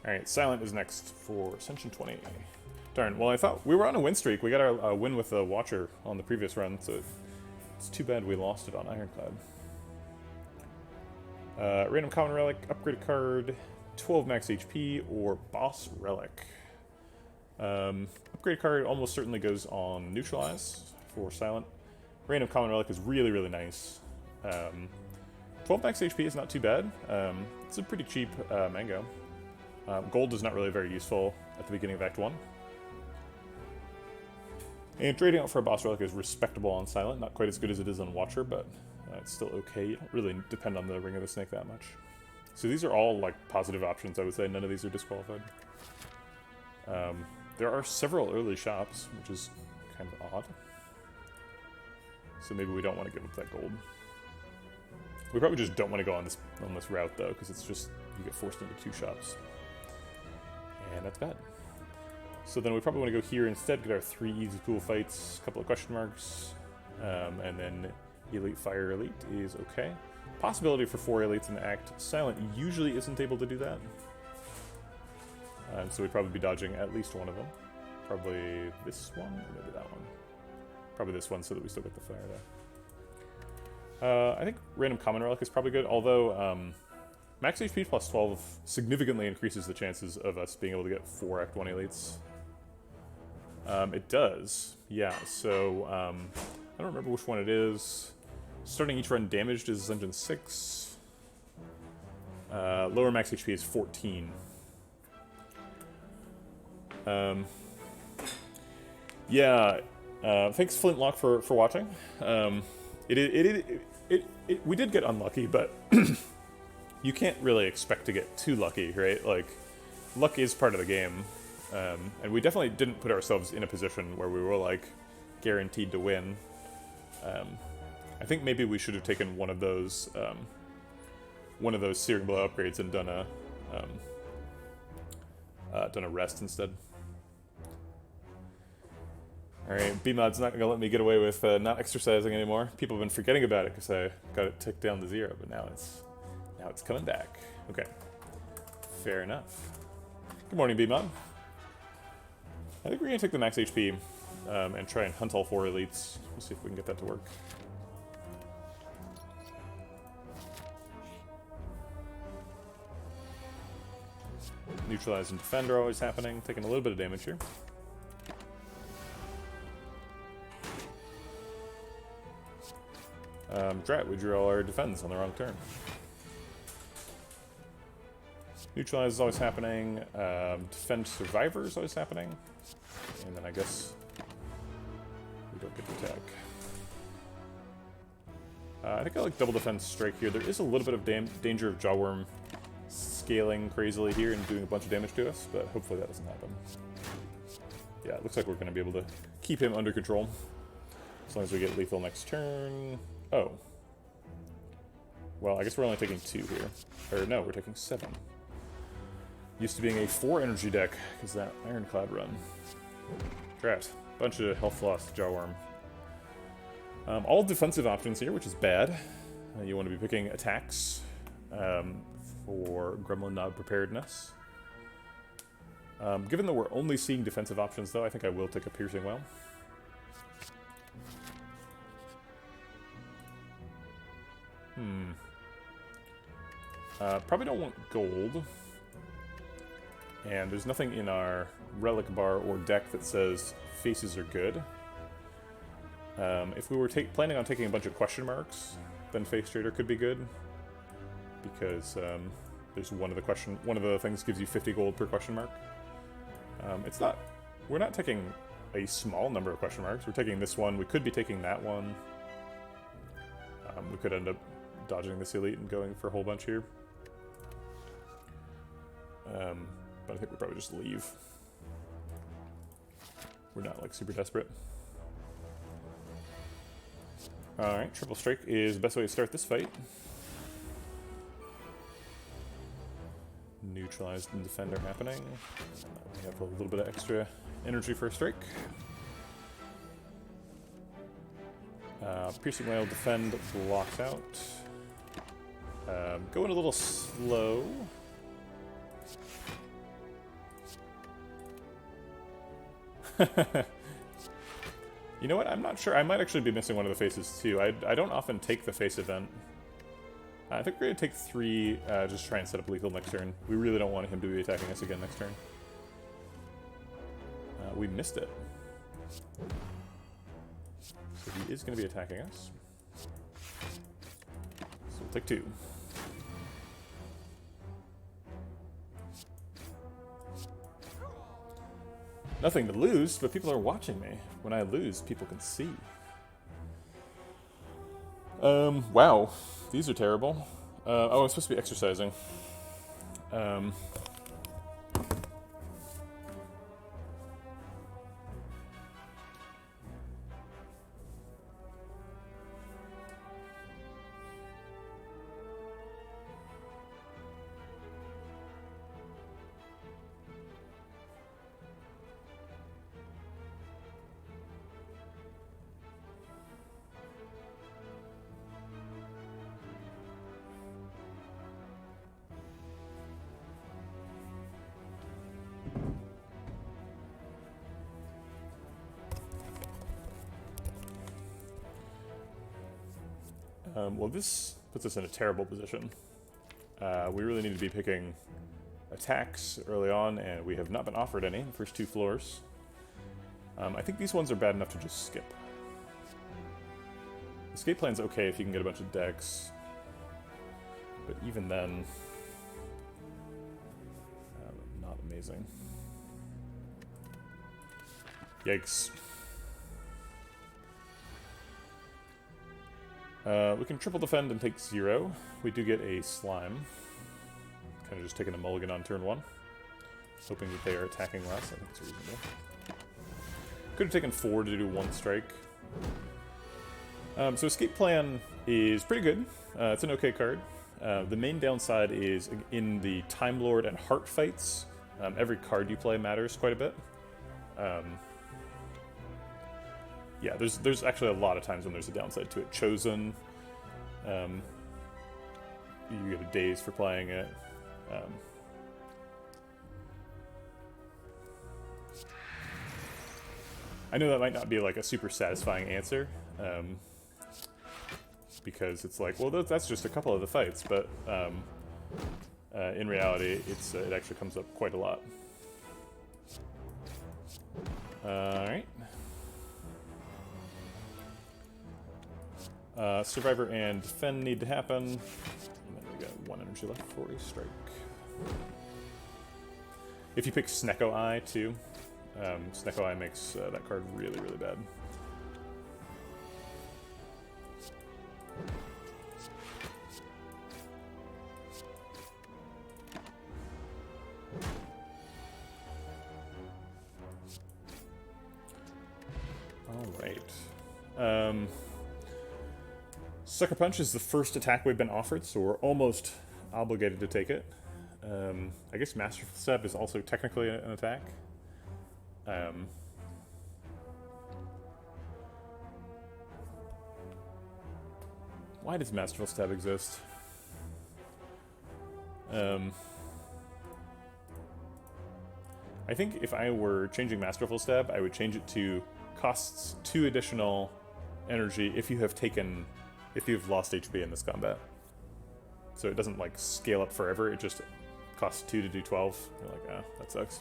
Alright, Silent is next for Ascension 20. Darn, well I thought we were on a win streak. We got our win with the Watcher on the previous run, so it's too bad we lost it on Ironclad. Random Common Relic, upgrade card, 12 max HP, or Boss Relic. Upgrade card almost certainly goes on Neutralize for Silent. Random Common Relic is really, really nice. 12 max HP is not too bad. It's a pretty cheap mango. Gold is not really very useful at the beginning of Act 1. And trading out for a Boss Relic is respectable on Silent. Not quite as good as it is on Watcher, but it's still okay. You don't really depend on the Ring of the Snake that much. So these are all like positive options, I would say. None of these are disqualified. There are several early shops, which is kind of odd. So maybe we don't want to give up that gold. We probably just don't want to go on this route though, because it's just you get forced into 2 shops. And that's bad. So then we probably want to go here instead, get our 3 easy pool fights, a couple of question marks, and then Elite Fire Elite is okay. Possibility for 4 elites in the act. Silent usually isn't able to do that. So we'd probably be dodging at least one of them. Probably this one, or maybe that one. Probably this one so that we still get the fire there. I think Random Common Relic is probably good, although max HP plus 12 significantly increases the chances of us being able to get 4 Act 1 elites. It does, yeah, so I don't remember which one it is. Starting each run damaged is Ascension 6. Lower max HP is 14. Yeah, thanks Flintlock for watching. We did get unlucky, but you can't really expect to get too lucky, right? Like, luck is part of the game, and we definitely didn't put ourselves in a position where we were like guaranteed to win. I think maybe we should have taken one of those Searing Blow upgrades and done a rest instead. Alright, BMod's not gonna let me get away with not exercising anymore. People have been forgetting about it because I got it ticked down to 0, but now it's coming back. Okay, fair enough. Good morning, BMod. I think we're gonna take the max HP and try and hunt all 4 elites. We'll see if we can get that to work. Neutralize and defend are always happening, taking a little bit of damage here. Drat, we drew all our defense on the wrong turn. Neutralize is always happening. Defend Survivor is always happening. And then I guess we don't get to attack. I think I like double defense strike here. There is a little bit of danger of Jawworm scaling crazily here and doing a bunch of damage to us, but hopefully that doesn't happen. Yeah, it looks like we're going to be able to keep him under control. As long as we get lethal next turn. Oh. Well, I guess we're only taking 2 here. Or no, we're taking 7. Used to being a 4 energy deck, because that Ironclad run. Drat. Bunch of health loss, Jawworm. All defensive options here, which is bad. You want to be picking attacks for Gremlin Knob Preparedness. Given that we're only seeing defensive options, though, I think I will take a Piercing Well. Probably don't want gold. And there's nothing in our relic bar or deck that says faces are good. If we were planning on taking a bunch of question marks, then Face Trader could be good. Because there's one of the things gives you 50 gold per question mark. We're not taking a small number of question marks. We're taking this one. We could be taking that one. We could end up dodging this elite and going for a whole bunch here. But I think we'll probably just leave. We're not like super desperate. Alright, Triple Strike is the best way to start this fight. Neutralized and defend are happening. We have a little bit of extra energy for a strike. Piercing Wail, defend, blocks out. Going a little slow. You know what? I'm not sure. I might actually be missing one of the faces too. I don't often take the face event. I think we're going to take 3, just try and set up lethal next turn. We really don't want him to be attacking us again next turn. We missed it. So he is going to be attacking us. So we'll take 2. Nothing to lose, but people are watching me. When I lose, people can see. Wow. These are terrible. Oh, I'm supposed to be exercising. Well, this puts us in a terrible position. We really need to be picking attacks early on, and we have not been offered any in the first 2 floors. I think these ones are bad enough to just skip. Escape plan's okay if you can get a bunch of decks, but even then, not amazing. Yikes. We can triple defend and take 0. We do get a slime. Kind of just taking a mulligan on turn 1. Hoping that they are attacking less. I think it's reasonable. Could have taken 4 to do 1 strike. So Escape Plan is pretty good. It's an okay card. The main downside is in the Time Lord and Heart fights. Every card you play matters quite a bit. Yeah, there's actually a lot of times when there's a downside to it. Chosen, you get a daze for playing it. I know that might not be like a super satisfying answer, because it's like, well, that's just a couple of the fights, but in reality, it actually comes up quite a lot. All right. Survivor and Defend need to happen. And then we got 1 energy left for a strike. If you pick Snecko Eye too, Snecko Eye makes that card really, really bad. Alright. Sucker Punch is the first attack we've been offered, so we're almost obligated to take it. I guess Masterful Step is also technically an attack. Why does Masterful Step exist? I think if I were changing Masterful Step, I would change it to costs 2 additional energy if you've lost HP in this combat. So it doesn't like scale up forever, it just costs 2 to do 12. You're like, ah, that sucks.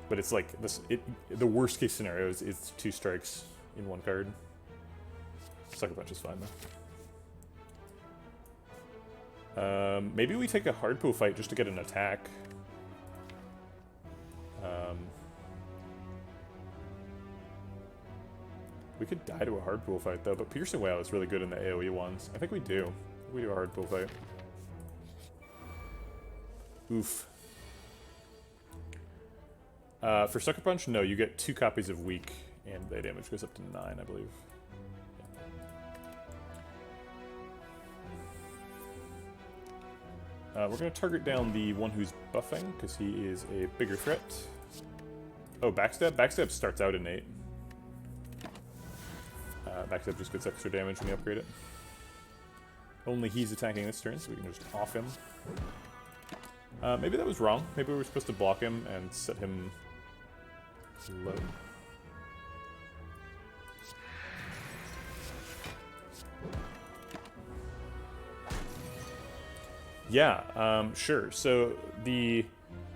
But it's like this. The worst case scenario is 2 strikes in 1 card. Sucker Punch is fine though. Maybe we take a hard pool fight just to get an attack. We could die to a hard pool fight though, but Piercing Wail is really good in the AoE ones. I think we do. We do a hard pool fight. Oof. For Sucker Punch, no, you get 2 copies of Weak, and the damage goes up to 9, I believe. We're going to target down the one who's buffing, because he is a bigger threat. Oh, Backstab? Backstab starts out innate. Backstab just gets extra damage when you upgrade it. Only he's attacking this turn, so we can just off him. Maybe that was wrong. Maybe we were supposed to block him and set him Low. Yeah, sure. So the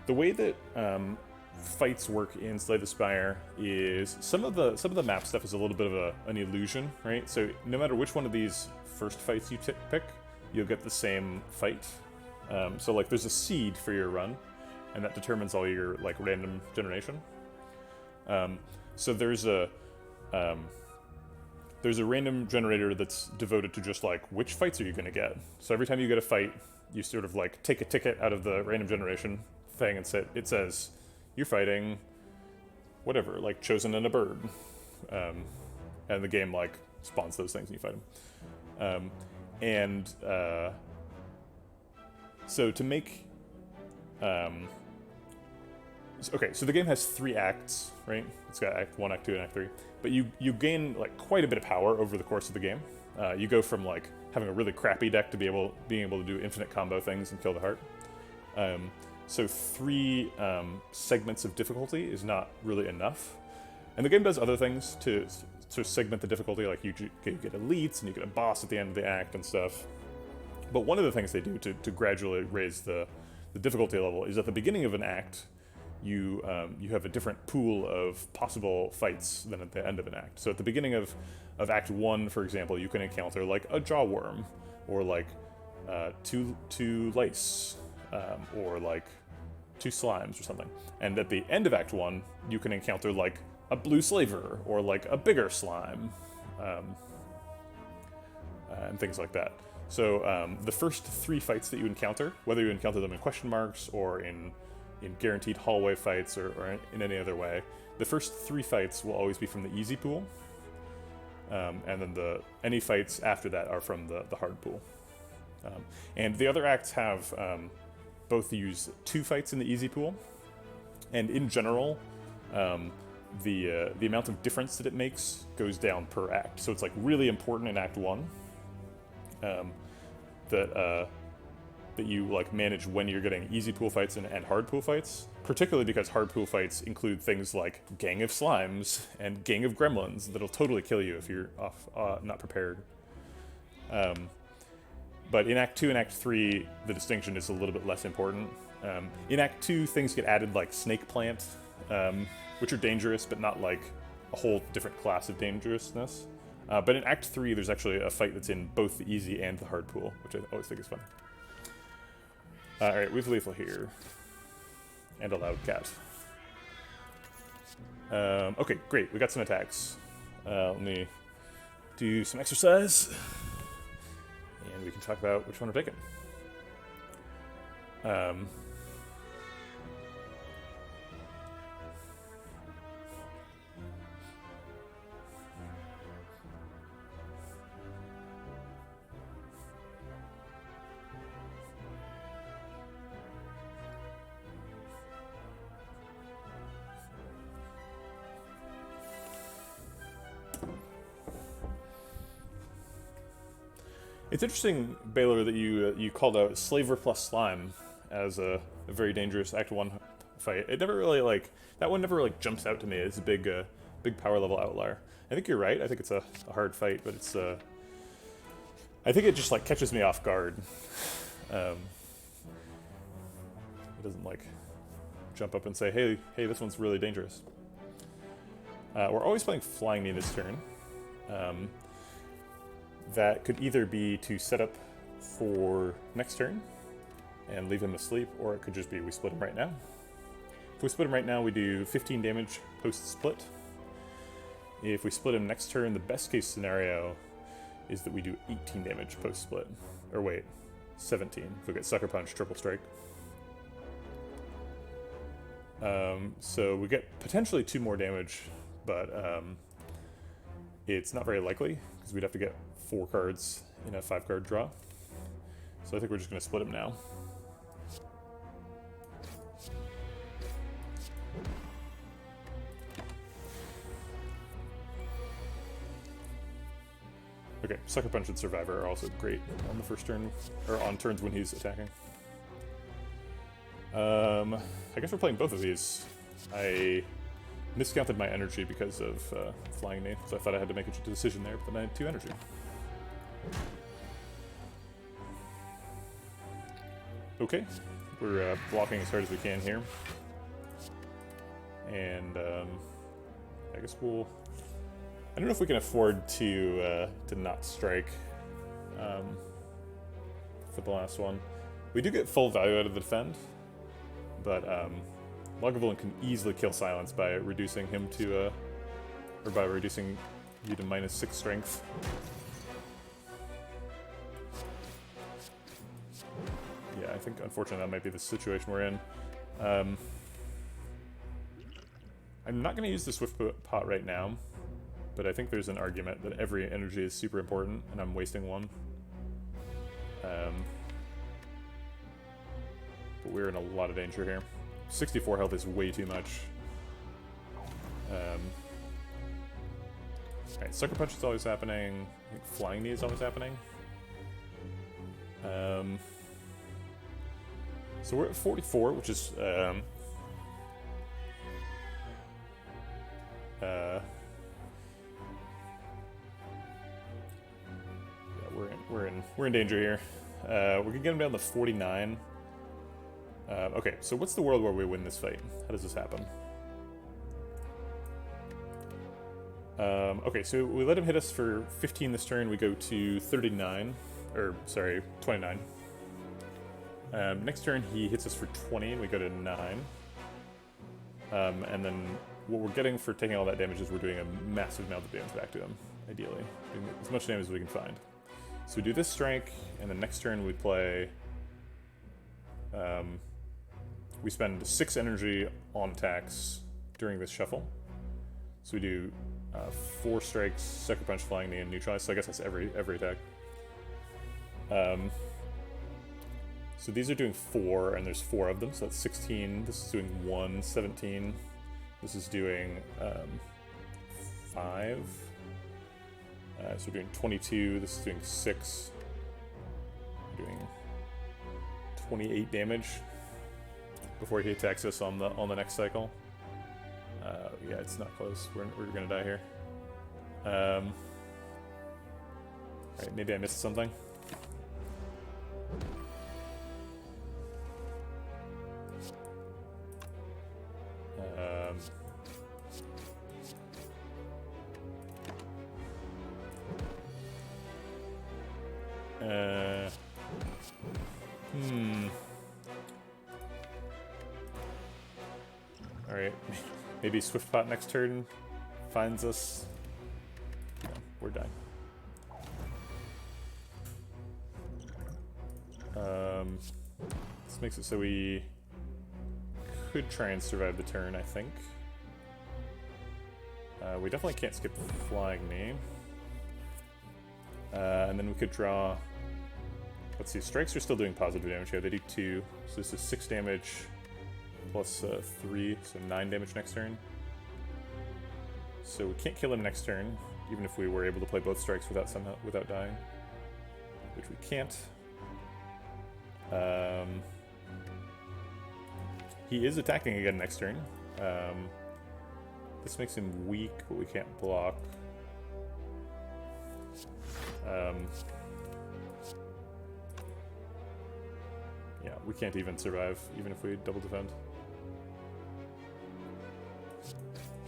way that fights work in Slay the Spire is some of the map stuff is a little bit of an illusion, right? So no matter which one of these first fights you pick, you'll get the same fight. So like there's a seed for your run, and that determines all your like random generation. So there's a random generator that's devoted to just like which fights are you gonna get. So every time you get a fight, you sort of like take a ticket out of the random generation thing and it says you're fighting whatever, like chosen and a bird, and the game like spawns those things and you fight them. So to make okay, so the game has 3 acts, right? It's got Act 1, Act 2, and Act 3. But you gain like quite a bit of power over the course of the game. You go from like having a really crappy deck to being able to do infinite combo things and kill the heart. So 3 segments of difficulty is not really enough. And the game does other things to segment the difficulty, like you get elites and you get a boss at the end of the act and stuff. But one of the things they do to gradually raise the difficulty level is at the beginning of an act, you have a different pool of possible fights than at the end of an act. So at the beginning of Act 1, for example, you can encounter like a jawworm, or like 2 lice, or like 2 slimes or something. And at the end of Act 1, you can encounter like a blue slaver, or like a bigger slime, and things like that. So the first 3 fights that you encounter, whether you encounter them in question marks or in guaranteed hallway fights or in any other way, the first 3 fights will always be from the easy pool, and then any fights after that are from the hard pool. And the other acts have both use 2 fights in the easy pool, and in general, the amount of difference that it makes goes down per act. So it's like really important in Act 1 that you like manage when you're getting easy pool fights and hard pool fights, particularly because hard pool fights include things like gang of slimes and gang of gremlins that'll totally kill you if you're not prepared. But in Act 2 and Act 3, the distinction is a little bit less important. In Act 2, things get added like Snake Plant, which are dangerous, but not like a whole different class of dangerousness. But in Act 3, there's actually a fight that's in both the easy and the hard pool, which I always think is fun. Alright, we have Lethal here. And a Loud Cat. Okay, great, we got some attacks. Let me do some exercise. And we can talk about which one we're taking. It's interesting, Baylor, that you called out Slaver plus Slime as a very dangerous Act 1 fight. It never really that one never jumps out to me as a big power level outlier. I think you're right. I think it's a hard fight, but it's I think it just catches me off guard. It doesn't jump up and say, hey, this one's really dangerous. We're always playing Flying Knee this turn. That could either be to set up for next turn and leave him asleep, or it could just be we split him right now. If we split him right now, we do 15 damage post-split. If we split him next turn, the best case scenario is that we do 18 damage post-split. Or wait, 17 if we get Sucker Punch, Triple Strike. So we get potentially 2 more damage, but it's not very likely, because we'd have to get 4 cards in a 5-card draw. So I think we're just going to split him now. Okay, Sucker Punch and Survivor are also great on the first turn, or on turns when he's attacking. I guess we're playing both of these. I miscounted my energy because of Flying Knee, so I thought I had to make a decision there, but then I had 2 energy. Okay, we're blocking as hard as we can here. And I guess we'll... I don't know if we can afford to not strike for the last one. We do get full value out of the defend, but lagavulin can easily kill Silence by reducing him to, or by reducing you to -6 strength. Yeah, I think unfortunately that might be the situation we're in. I'm not going to use the Swift Pot right now, but I think there's an argument that every energy is super important, and I'm wasting one. But we're in a lot of danger here. 64 health is way too much. Alright, Sucker Punch is always happening. I think Flying Knee is always happening. So we're at 44, which is... yeah, we're in danger here. We're gonna get him down to 49. Okay, so what's the world where we win this fight? How does this happen? Okay, so we let him hit us for 15 this turn. We go to 39, or sorry, 29. Next turn he hits us for 20, and we go to 9. And then what we're getting for taking all that damage is we're doing a massive amount of damage back to him, ideally. Doing as much damage as we can find. So we do this strike, and then next turn we play... we spend 6 energy on attacks during this shuffle. So we do 4 strikes, Sucker Punch, Flying Knee, and Neutralize, so I guess that's every attack. So these are doing 4, and there's 4 of them, so that's 16. This is doing 1, 17. This is doing 5. So we're doing 22. This is doing 6. We're doing 28 damage before he attacks us on the next cycle. Yeah, it's not close. We're gonna die here. Alright, maybe I missed something. Alright, maybe Swift Pot next turn finds us. No, we're dying. This makes it so we could try and survive the turn, I think. We definitely can't skip Flying Knee. And then we could draw... Let's see, strikes are still doing positive damage here. They do 2, so this is 6 damage plus 3, so 9 damage next turn. So we can't kill him next turn, even if we were able to play both strikes without dying, which we can't. He is attacking again next turn. This makes him weak, but we can't block. Yeah, we can't even survive, even if we double defend.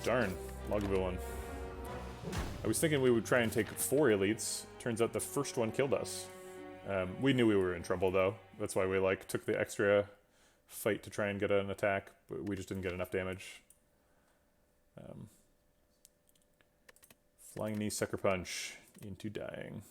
Darn, lagavulin. I was thinking we would try and take 4 elites. Turns out the first one killed us. We knew we were in trouble though. That's why we took the extra fight to try and get an attack, but we just didn't get enough damage. Flying Knee, Sucker Punch into dying.